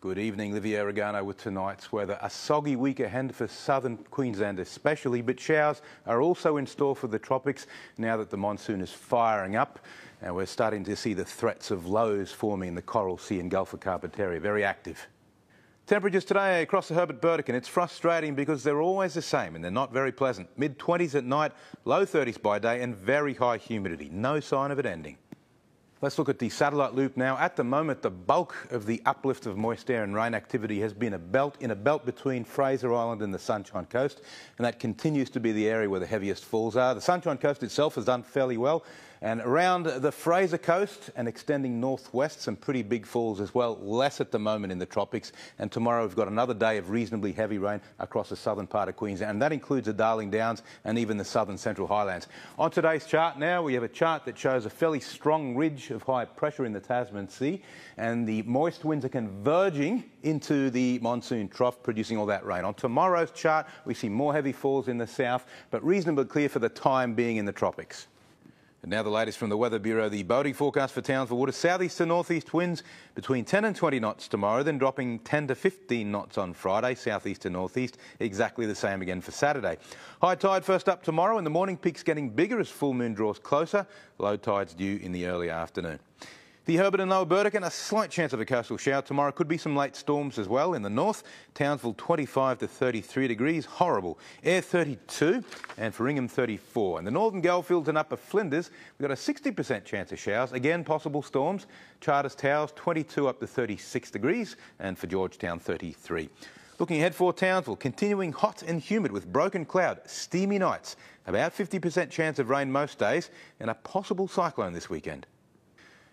Good evening, Livio, Regano with tonight's weather. A soggy week ahead for southern Queensland especially, but showers are also in store for the tropics now that the monsoon is firing up and we're starting to see the threats of lows forming in the Coral Sea and Gulf of Carpentaria. Very active. Temperatures today across the Herbert-Burdekin, it's frustrating because they're always the same and they're not very pleasant. Mid-20s at night, low 30s by day and very high humidity. No sign of it ending. Let's look at the satellite loop now. At the moment, the bulk of the uplift of moist air and rain activity has been in a belt between Fraser Island and the Sunshine Coast, and that continues to be the area where the heaviest falls are. The Sunshine Coast itself has done fairly well, and around the Fraser Coast and extending northwest, some pretty big falls as well. Less at the moment in the tropics, and tomorrow we've got another day of reasonably heavy rain across the southern part of Queensland, and that includes the Darling Downs and even the southern Central Highlands. On today's chart now, we have a chart that shows a fairly strong ridge of high pressure in the Tasman Sea, and the moist winds are converging into the monsoon trough, producing all that rain. On tomorrow's chart, we see more heavy falls in the south, but reasonably clear for the time being in the tropics. And now the latest from the Weather Bureau. The boating forecast for Townsville water, southeast to northeast winds between 10 and 20 knots tomorrow, then dropping 10 to 15 knots on Friday, southeast to northeast, exactly the same again for Saturday. High tide first up tomorrow, and the morning peaks getting bigger as full moon draws closer. Low tides due in the early afternoon. The Herbert and Lower Burdekin, a slight chance of a coastal shower tomorrow. Could be some late storms as well in the north. Townsville 25 to 33 degrees, horrible. Ayr 32 and for Ingham 34. And the northern Goldfields and upper Flinders, we've got a 60% chance of showers. Again, possible storms. Charters Towers 22 up to 36 degrees and for Georgetown 33. Looking ahead for Townsville, continuing hot and humid with broken cloud, steamy nights. About 50% chance of rain most days and a possible cyclone this weekend.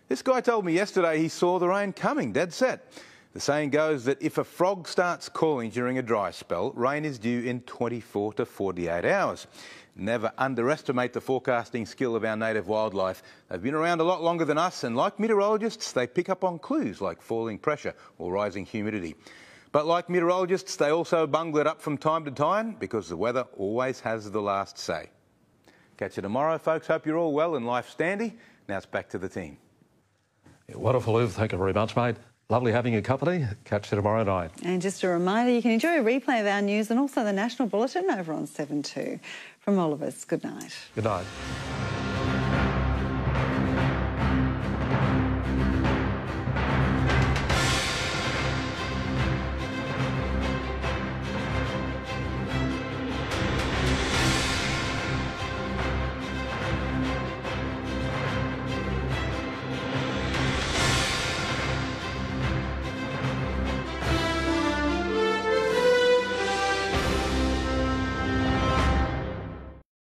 This guy told me yesterday he saw the rain coming, dead set. The saying goes that if a frog starts calling during a dry spell, rain is due in 24 to 48 hours. Never underestimate the forecasting skill of our native wildlife. They've been around a lot longer than us, and like meteorologists, they pick up on clues like falling pressure or rising humidity. But like meteorologists, they also bungle it up from time to time because the weather always has the last say. Catch you tomorrow, folks. Hope you're all well and life's dandy. Now it's back to the team. Yeah, wonderful, Liv. Thank you very much, mate. Lovely having your company. Catch you tomorrow night. And just a reminder, you can enjoy a replay of our news and also the National Bulletin over on 7:2. From all of us, good night. Good night.